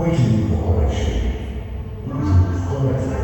Waiting for correction. Bluetooth connected.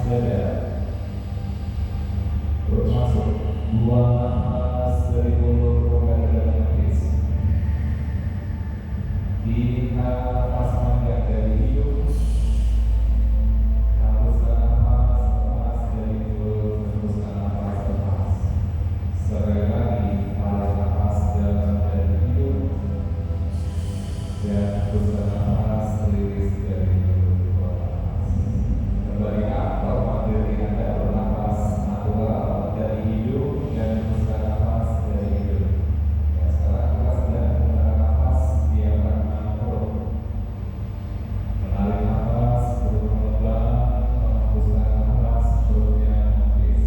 dada. Terus masuk. Buang nafas dari mulut ke dalam nafas. Tahan nafas panjang dari hidung. Hembuskan nafas lepas dari mulut. Hembuskan nafas lepas. Sekali lagi, tarik nafas dalam dari hidung. Dan hembuskan nafas rilis dari mulut. Kembalikan normal diri Anda bernafas natural dari hidung dan hembuskan nafas dari hidung. Ya, sekarang kita sedang menggunakan nafas diafragma perut. Menarik nafas, perut mengembang, menghembuskan nafas, perutnya menepis.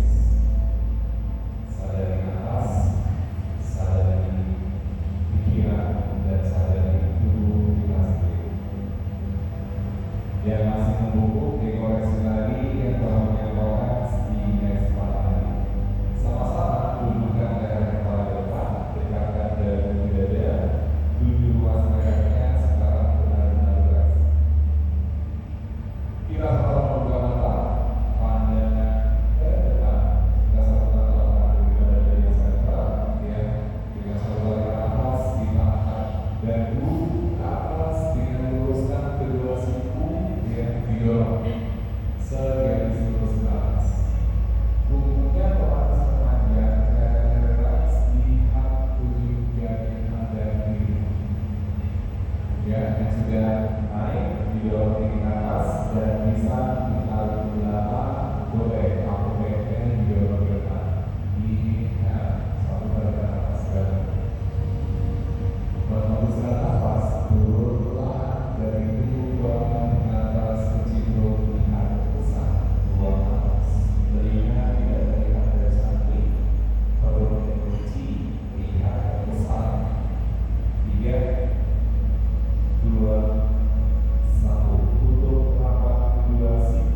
Sadari nafas, sadari pikiran, dan sadari tubuh kita sendiri. Yang masih membungkuk dikoreksi lagi yang telah menyampaikan di next tadi. Sama-sama dudukkan leher kepala depan, dekatkan dari dada, tujuh ruas lehernya sekarang benar-benar rileks. Kita sama membuka mata, pandangan ke depan. Kita satukan telapak kaki pada dada sentral, ya. Kita satukan nafas, ditahan dan buka ke atas dengan luruskan kedua siku. Didorong segaris lurus ke atas. Punggungnya otomatis memanjang, lehernya relax, lihat ujung jari Anda kiri. Ya, yang sudah naik didorong ke atas dan bisa ditarik ke belakang, boleh aku pengen didorong ke depan. Lihat satu kali ke atas dan menghembuskan nafas turun perlahan dari tubuh ruangan ke atas keciduk lihat ke besar. Buang nafas, telinga tidak terlihat dari samping, perut terkunci, lihat ke besar. 3, 2, 1, tutup rapat kedua siku.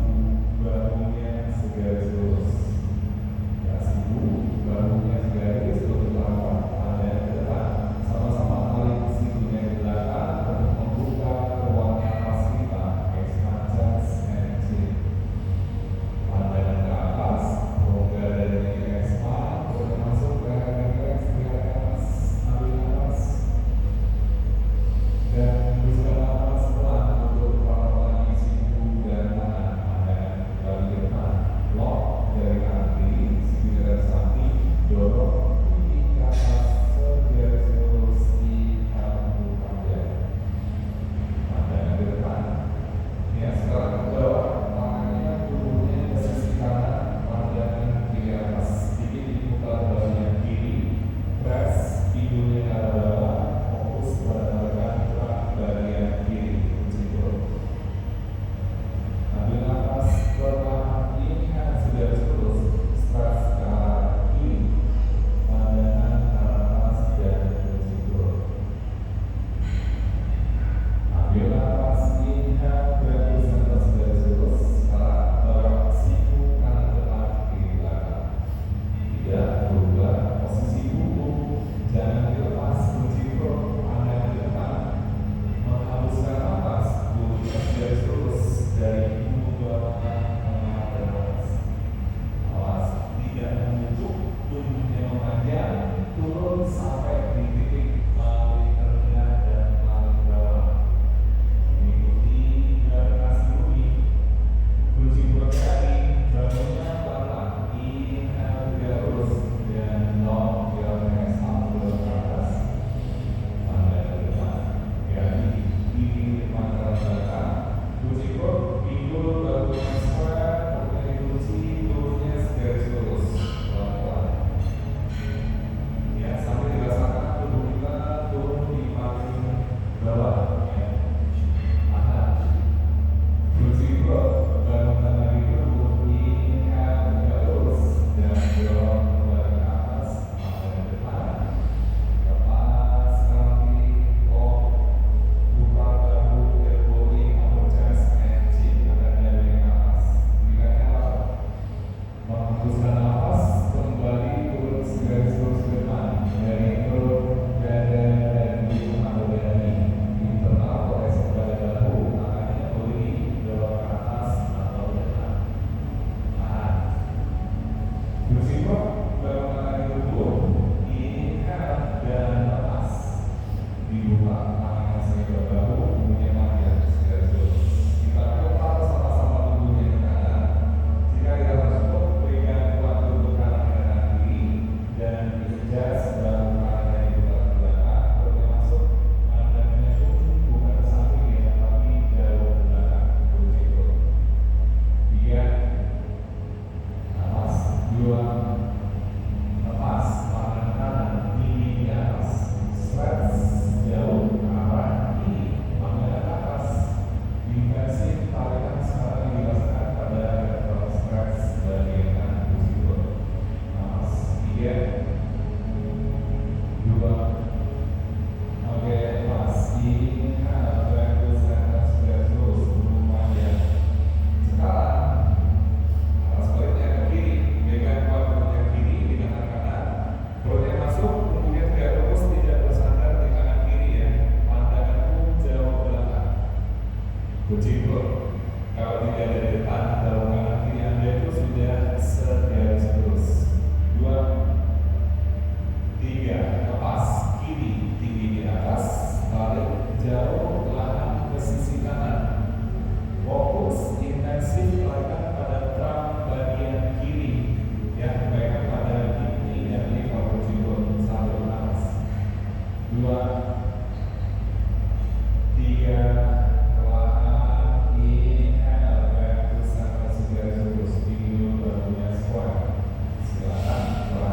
berikut. Kalau tidak dari depan, dalam kanan kiri Anda itu sudah segaris lurus. 2, 3, lepas kiri, tinggi di atas, tarik jauh, perlahan ke sisi kanan. Fokus intensif lakukan pada truk bagian kiri, yang pegang pada ini dan di jempol sampai ke atas. 2, 3, perlahan inhale back to center segaris lurus, tinggi barunya squat. Silakan perlahan.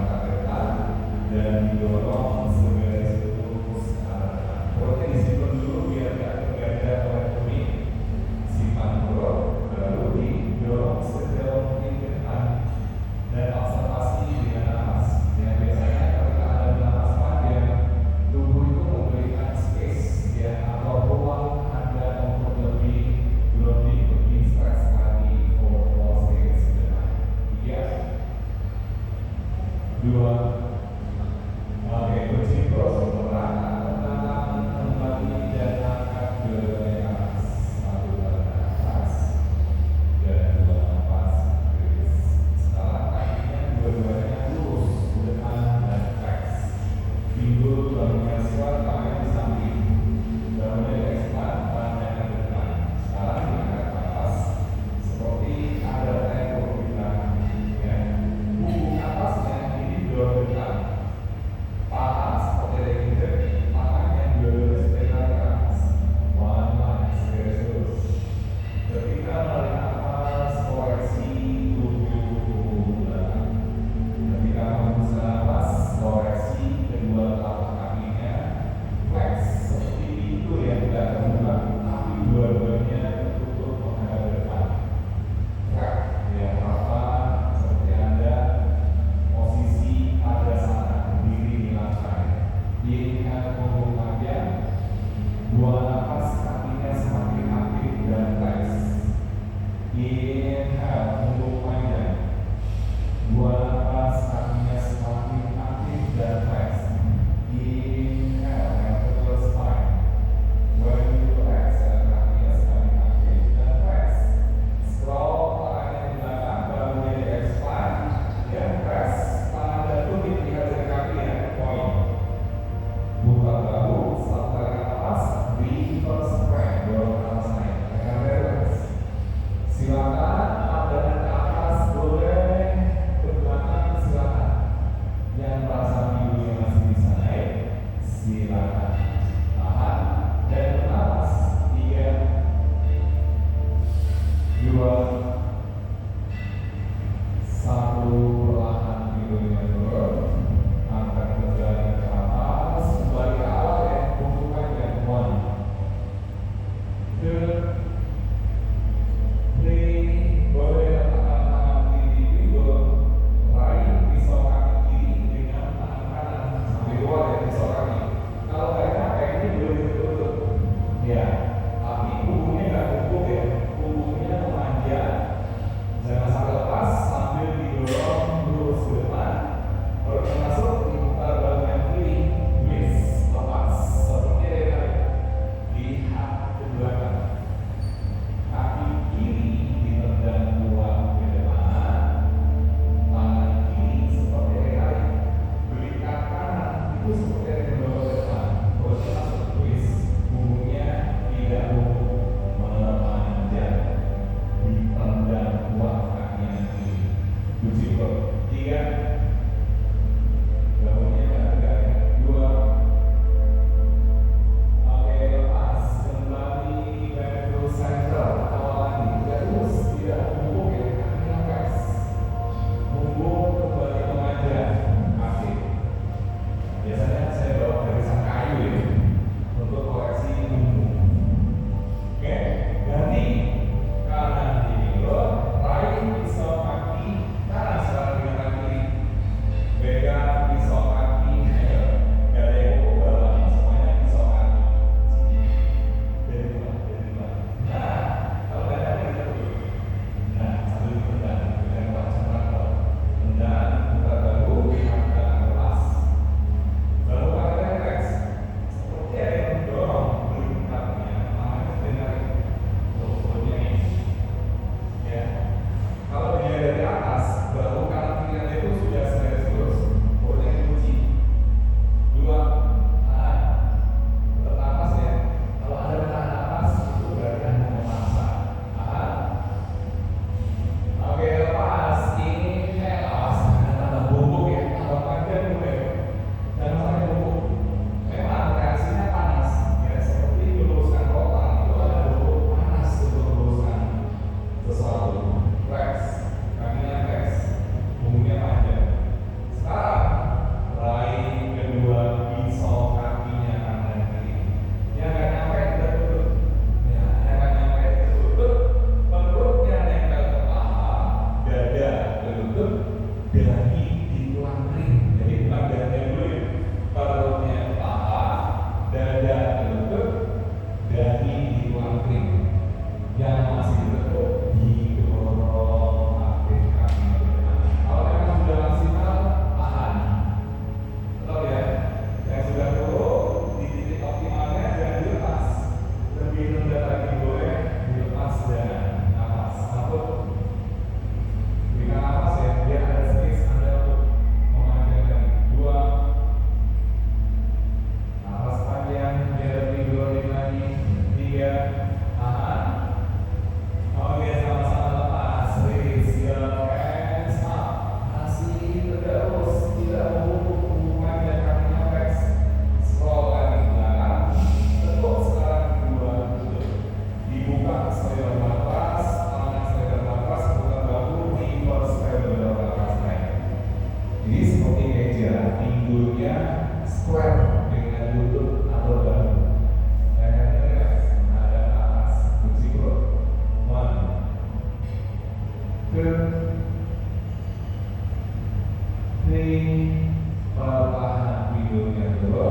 Ring perlahan tidurnya dulu.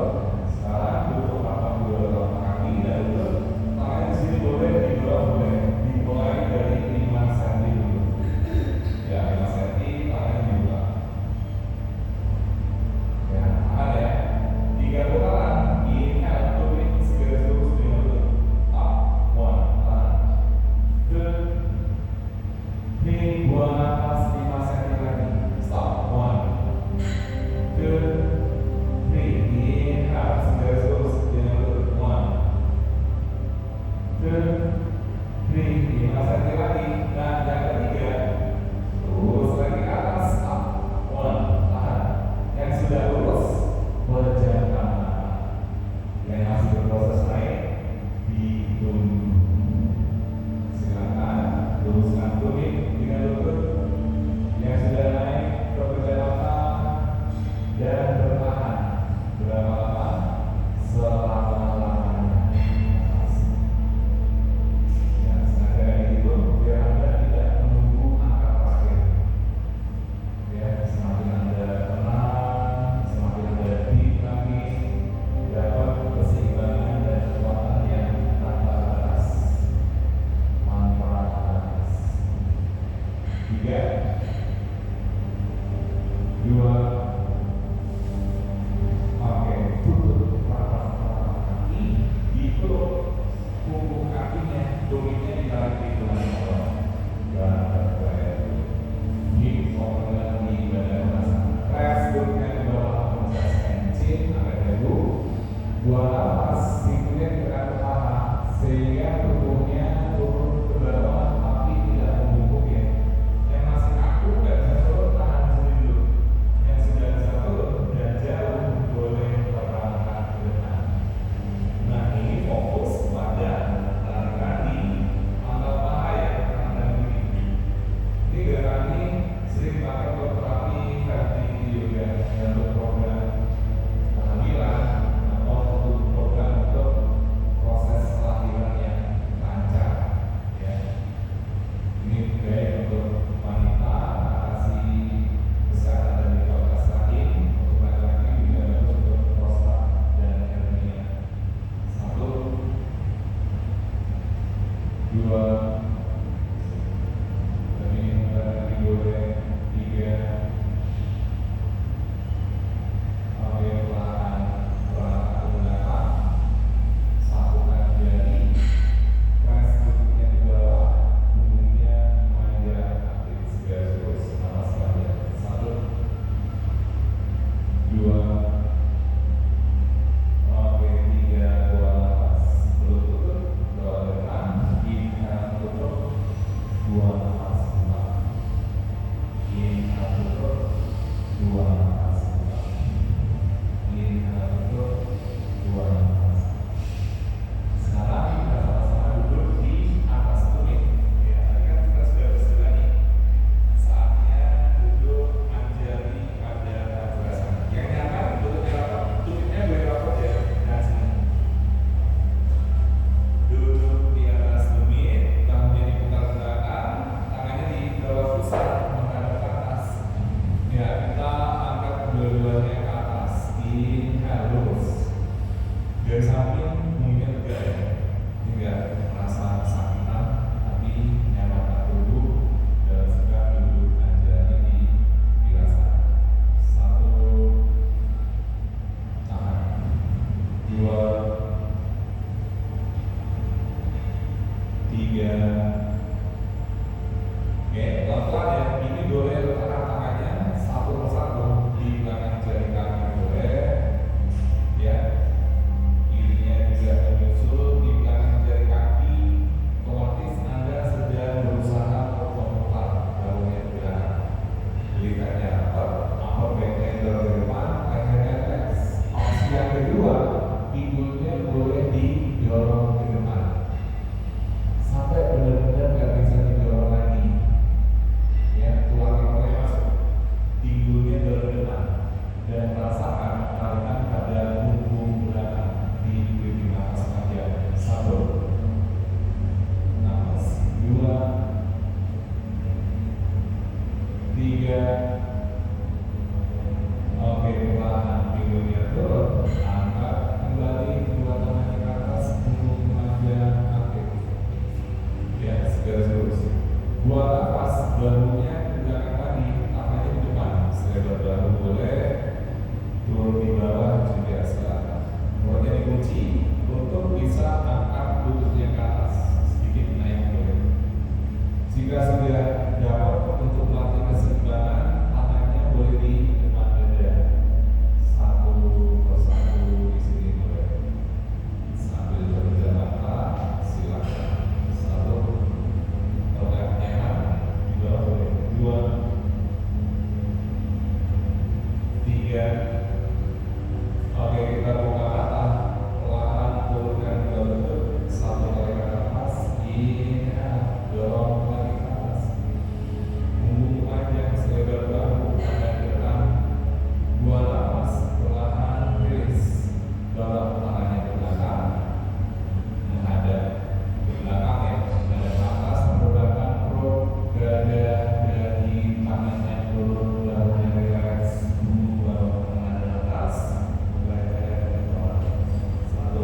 Sekarang duduk apa dulu telapak kaki dan duduk. Tangan di sini boleh, di bawah boleh. Dimulai dari 5 cm dulu. Ya, 5 cm tangannya dibuka. Ya, tahan ya. 3 putaran. Inhale, turbin, segaris lurus dengan lutut. Up, 1, tahan. 2, 3, buang nafas 5 cm lagi. Stop, 1, 2, 3, inhale, segaris lurus dengan lutut. 1, 2, 3, 5 cm lagi. Nah, yang ketiga, lurus lagi ke atas. Up, 1, tahan. Yang sudah lurus, berjalan kanan. Yang masih berproses naik, ditunggu. Silakan luruskan turbin dengan lutut. Jika sudah dapat untuk melatih keseimbangan, tangannya boleh di depan dada, satu persatu di sini boleh. Sambil terpejam mata, silakan. Satu, kalau nyaman di bawah boleh. Dua, tiga. Oke, kita buka mata, perlahan turunkan ke lutut, satu kali ke atas, dorong lagi ke atas, punggung panjang selebar bahu, badan depan, buang nafas, perlahan rilis, dorong tangannya ke belakang, menghadap ke belakang ya, menghadap ke atas, menggunakan perut, dada, dahi, tangannya turun, daunnya rileks, baru menghadap ke atas. Satu,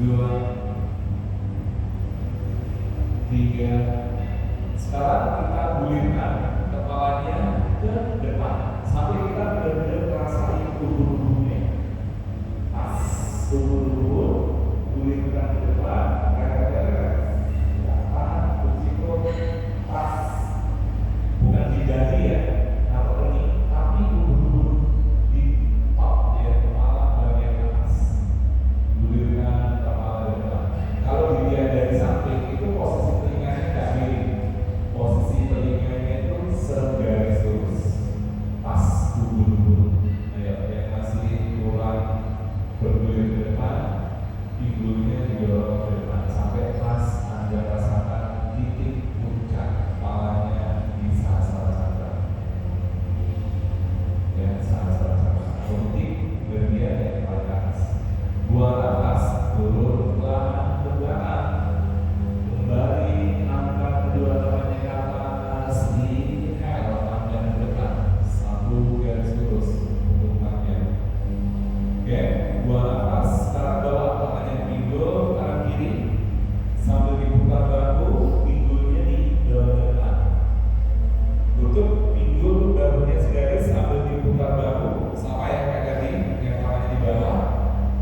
dua, tiga. Sekarang kita gulirkan kepalanya ke depan sampai kita benar-benar merasakan tubuh-tubuhnya. Pas tubuh-tubuh, gulirkan ke depan, tahan, bersiko, pas. Bukan di dahi ya, atau ini, tapi tubuh-tubuh di top ya, kepala bagian atas. Gulirkan kepala depan. Kalau dilihat dari samping itu posisi telinganya nggak miring, posisi telinganya itu segaris lurus, pas tubuh-tubuh. Ayo, yang masih kurang bergulir ke depan, pinggulnya didorong ke depan sampai pas Anda rasakan titik puncak kepalanya di sasar cakra. Ya, sasar cakra. Titik bagian yang paling atas. Buang nafas, turun pelan ke belakang. Kembali angkat kedua tangannya ke atas, inhale, tangan ke depan, satu garis lurus untuk panjang. Oke, buang nafas. Sekarang bawa tangannya di pinggul kanan kiri, sambil diputar bahu, pinggulnya di depan. Tutup pinggul, bahunya segaris, sambil diputar bahu, sama yang kayak tadi, yang tangannya di bawah,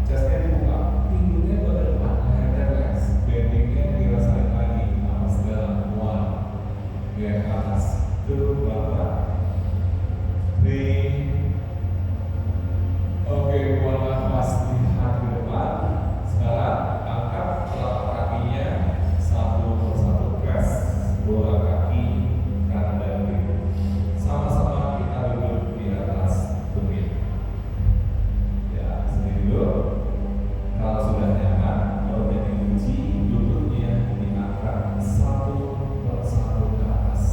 chestnya dibuka, pinggulnya ke depan, lehernya relax, bendingnya dirasain lagi, nafas dalam, one, ke atas, two, bawah, three. Oke, buang nafas, lihat ke depan. Sekarang angkat telapak kakinya satu persatu, press bola kaki kanan dan kiri. Sama-sama kita duduk di atas tumit. Ya, sendiri dulu. Kalau sudah nyaman, perutnya dikunci, lututnya diangkat satu persatu ke atas.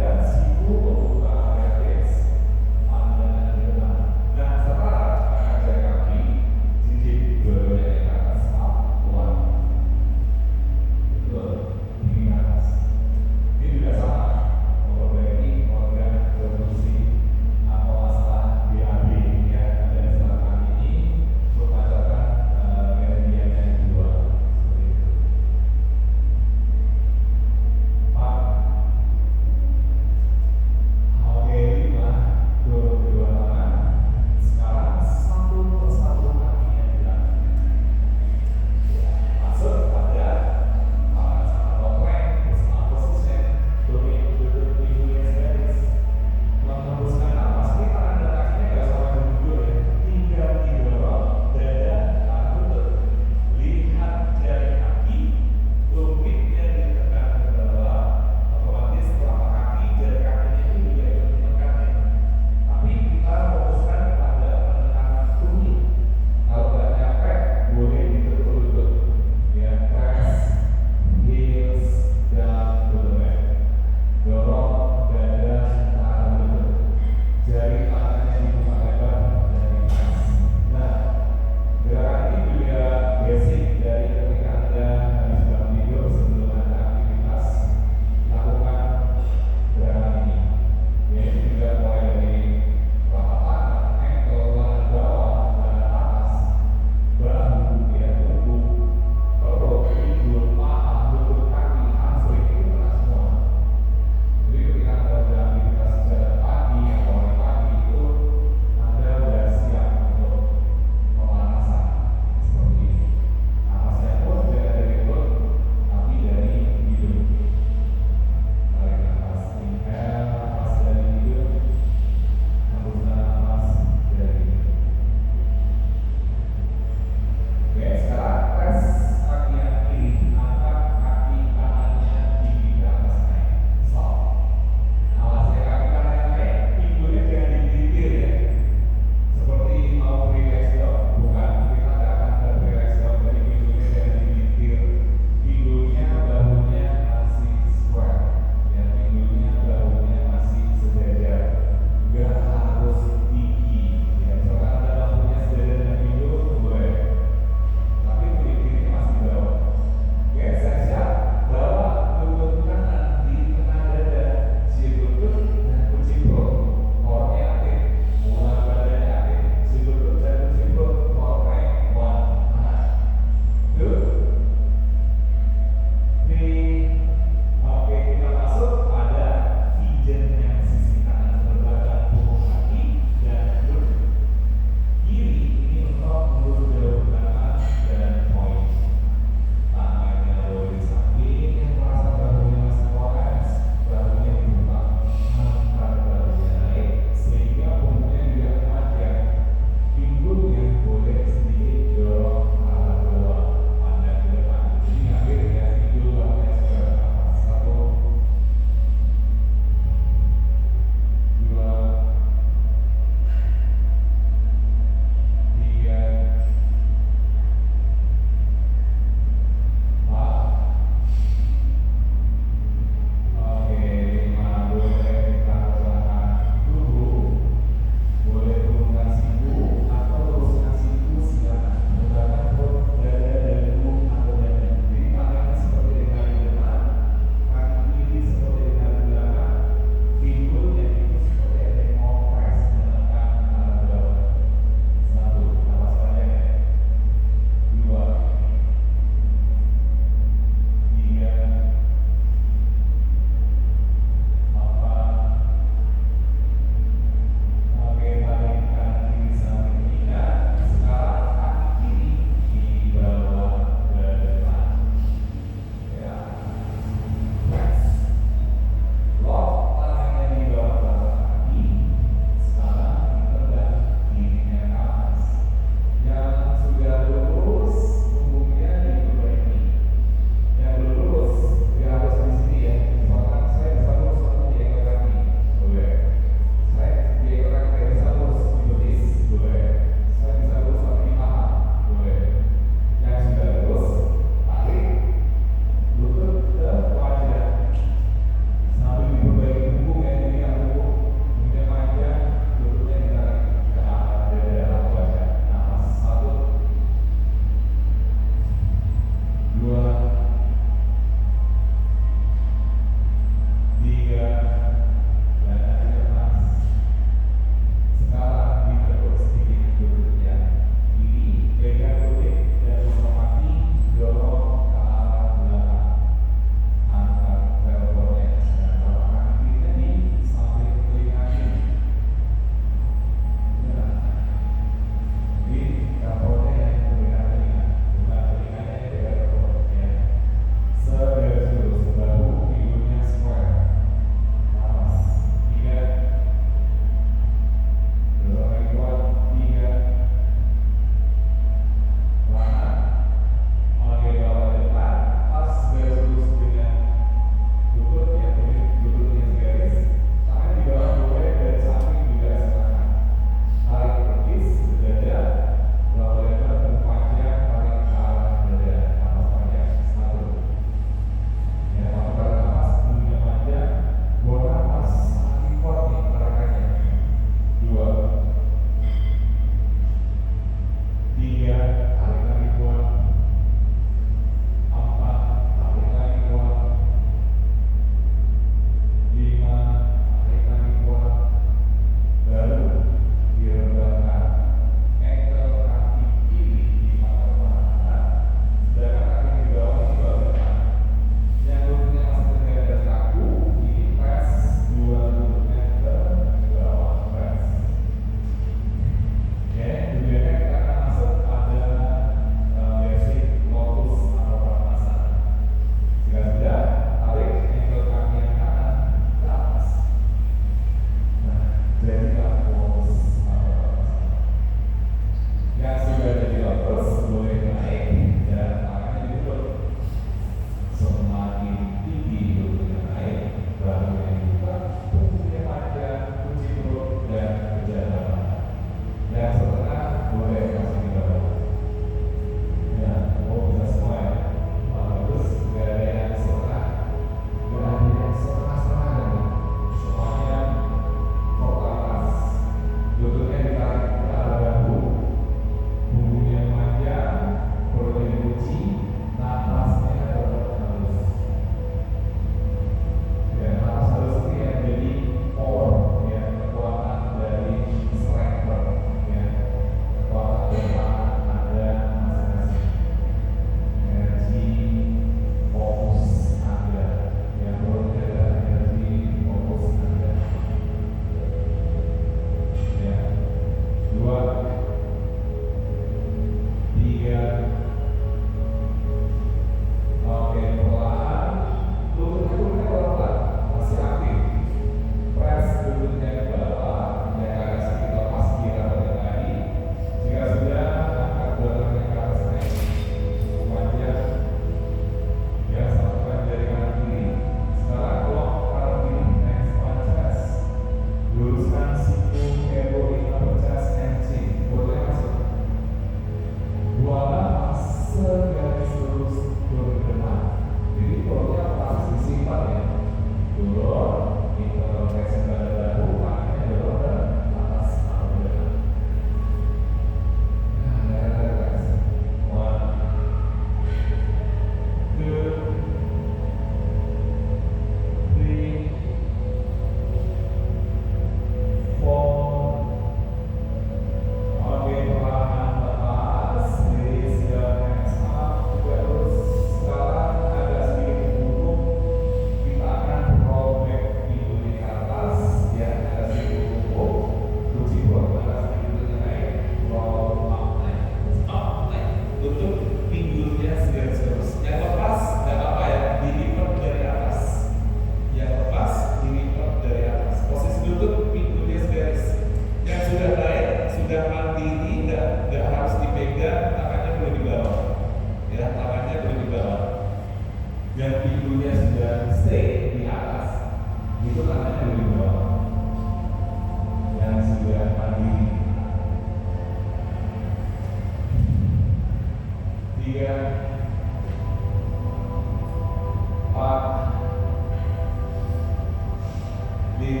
5.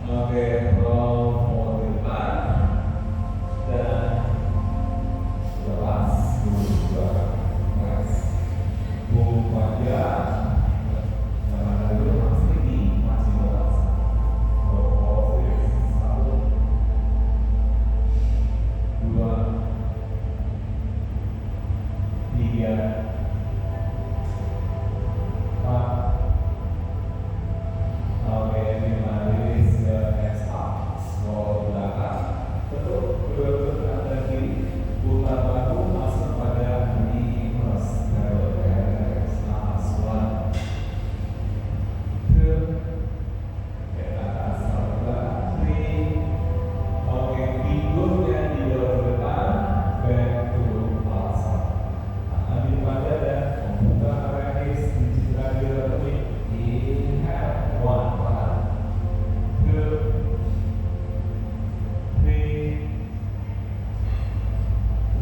Oke, roll forward ke depan dan lepas dua lepas boom panjang jangan dulu masih tinggi masih lepas roll forward 1 2 3 4. Oke, 5 rilis ke next up scroll belakang bentuk kedua kanan kiri putar bahu masuk pada reverse level last 1 2 ke atas sampai 3. Oke, pinggulnya di bawah depan back to outside ambil pada dan membuka relis digital diotomatik inhale 1 2 3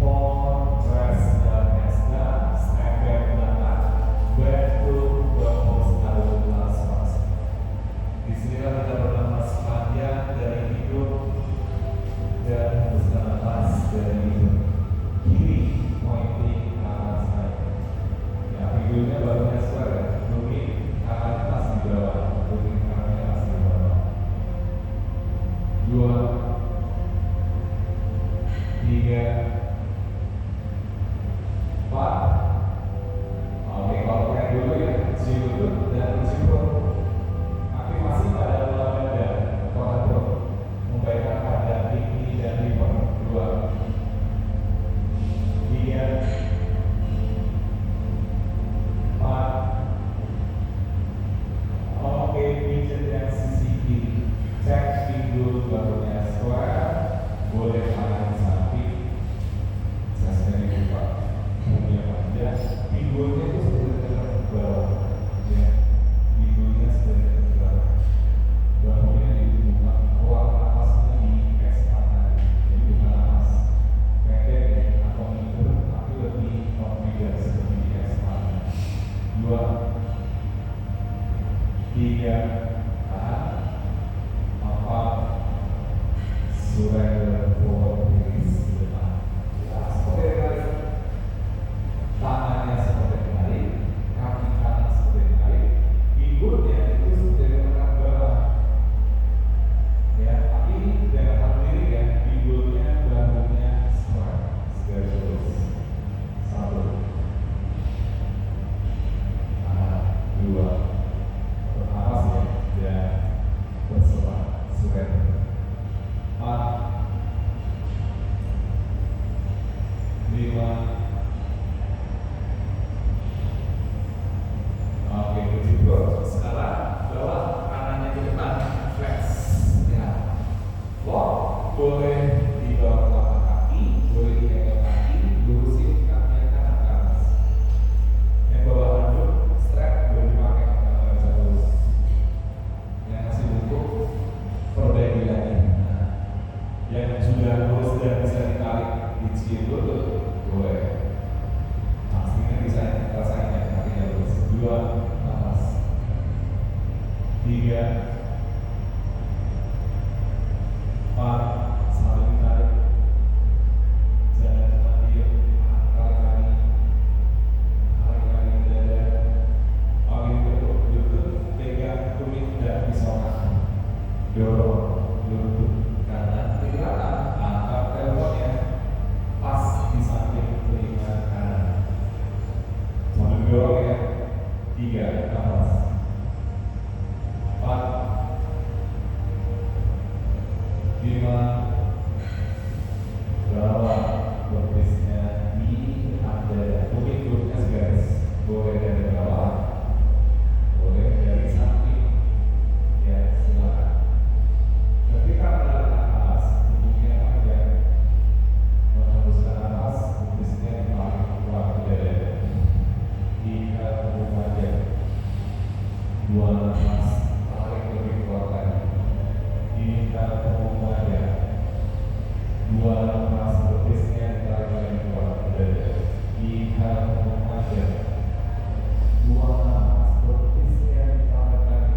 4 press the hands down step back belakang back to the post last pass. Disinilah kita bernafas panjang dari hidung dan hembuskan nafas dari hidung kiri pointing ke arah saya. Ya, pinggulnya barunya square, tumit tangannya masih di bawah, tumit tangannya masih di bawah. 2 3 4. Oke, kalau kayak dulu ya, cium dan cium aktivasi pada bola dada kotor memberikan pada pipi dan liver 2 3 4. Oke, pijat yang sisi kiri cek pinggul barunya square boleh tangan samping saya sendiri buka punya panjang pinggulnya itu sebenarnya ke bawah ya pinggulnya sebenarnya ke bawah bahunya dibuka ruang napasnya di expand jadi bukan napas pendek ya atau mikro tapi lebih confidence lebih di expand 2 3 tahan 4 surrender forward release ke depan ya seperti tadi tangannya seperti tadi kaki kanan seperti tadi pinggulnya itu seperti menekan bawah ya tapi jangan tahu diri ya pinggulnya bahunya square garis lurus 1 2 bernapas ya dan berselah surrender 4 5. Oke, begitu. Sekarang bawa kanannya ke depan, flex. Ya, lock boleh di bawah telapak kaki, boleh di atas kaki, lurusin kakinya kanan ke atas. Yang bawah handuk, strap boleh dipakai kalau bisa lurus. Yang masih butuh perbaiki lagi. Nah, yang sudah lurus dan bisa ditarik di cium boleh. Pastinya bisa rasain ya kakinya lurus. 2 nafas 3 4 sambil ditarik jangan cuma diem tarik lagi ke dada paling betul lutut pegang tumit dan pisaukan dorong lutut kanan ke belakang angkat teleponnya pas di samping telinga kanan sambil dorong ya 3 nafas 4 5 bawah berbisnya di ada mungkin duduknya segaris boleh dari bawah boleh dari samping ya silakan ketika menarik nafas tubuhnya panjang menghembuskan nafas berbisnya ditarik keluar ke dada hingga tubuh panjang 2 nafas tarik lebih kuat lagi hingga tubuh panjang 2 nafas berbisnya ditarik lagi keluar ke dada hingga tubuh panjang 2 nafas berbisnya ditarik lagi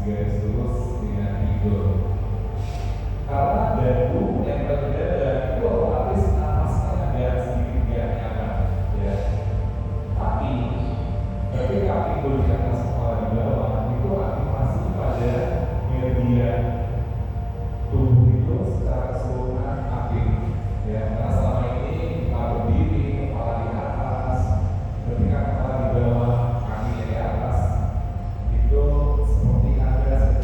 garis lurus dengan tidur. Karena dagu yang berbeda itu otomatis nafasnya agak sedikit tidak nyaman, ya. Tapi ketika tidur di atas kepala di bawah itu aktivasi pada meridian tubuh itu secara keseluruhan aktif, ya. Karena selama ini kita berdiri, kepala di atas, ketika kepala di bawah, kaki di atas, itu seperti ada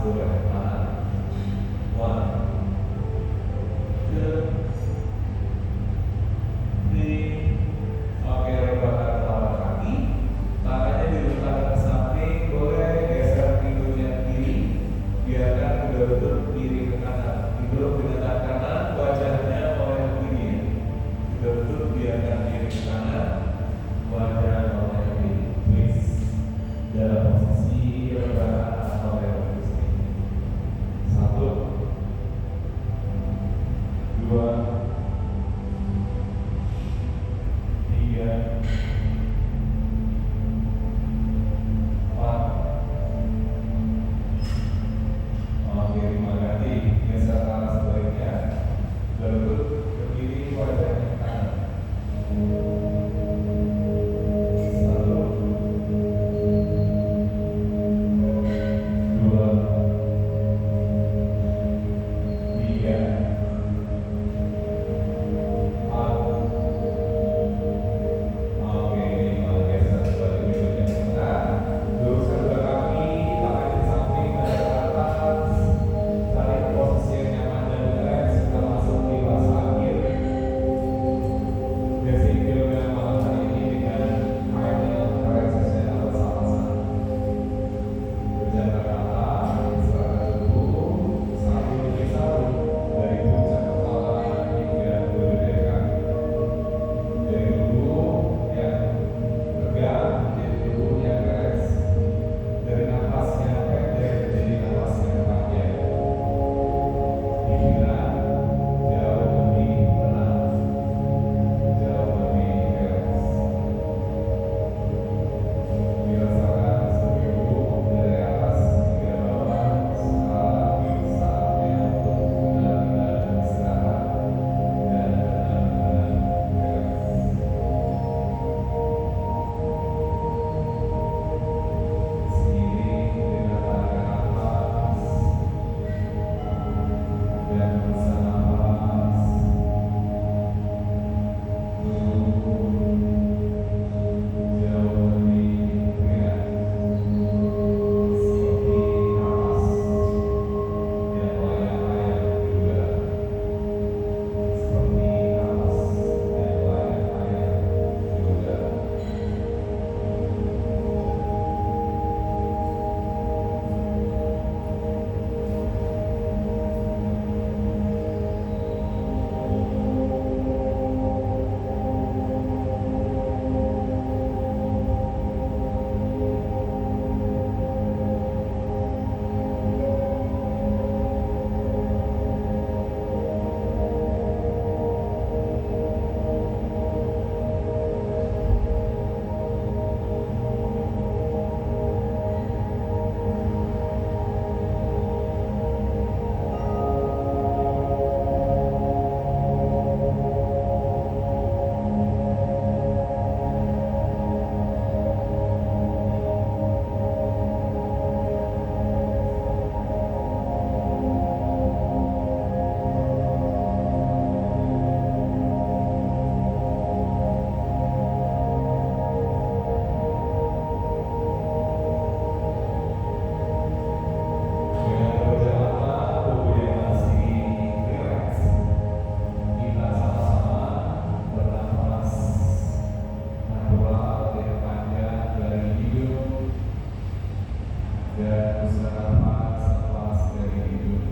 boleh. Tahan. 1, 2, 3. Oke, rebahkan telapak kaki. Tangannya dilentangkan ke samping. Boleh geser pinggulnya ke kiri. Biarkan kedua lutut kiri ke kanan. Duduk dengan tangan kanan, wajahnya oleh ke kiri. Kedua lutut biarkan kiri ke kanan, wajah oleh ke kiri. Twist dalam posisi rebahan atau revolusi. 1, 2, 3, 4. Oke, 5 ganti. Geser ke arah sebaliknya. Lutut ke kiri, wajahnya ke kanan. 1, 2, 3, 4. Oke, 5. Geser sebalik berikutnya sebentar. Luruskan dua kaki, tangan di samping dan ke atas. Tarik ke posisi yang nyaman dan rileks. Kita masuk di fase akhir sesi yoga malam hari ini dengan final relaxation atau savasana. Berjalan kata, serahkan tubuh satu demi satu dari puncak kepala hingga ujung jari kaki. Dari tubuh yang tegang jadi tubuh yang rileks. Dari nafas yang pendek jadi nafas yang panjang. Pikiran jauh lebih tenang, jauh lebih rileks. Dirasakan seluruh tubuh dari atas hingga bawah. Sekarang saatnya untuk benar-benar istirahat dan benar-benar rileks. Seiring dengan tarikan nafas dan hembusan nafas, tubuh jauh lebih rileks, seperti nafas yang melayang-layang di udara, seperti nafas yang melayang-layang di udara. Dengan berjalannya tubuh yang masih rileks, kita sama-sama bernafas natural yang panjang dari hidung dan hembuskan nafas lepas dari hidung.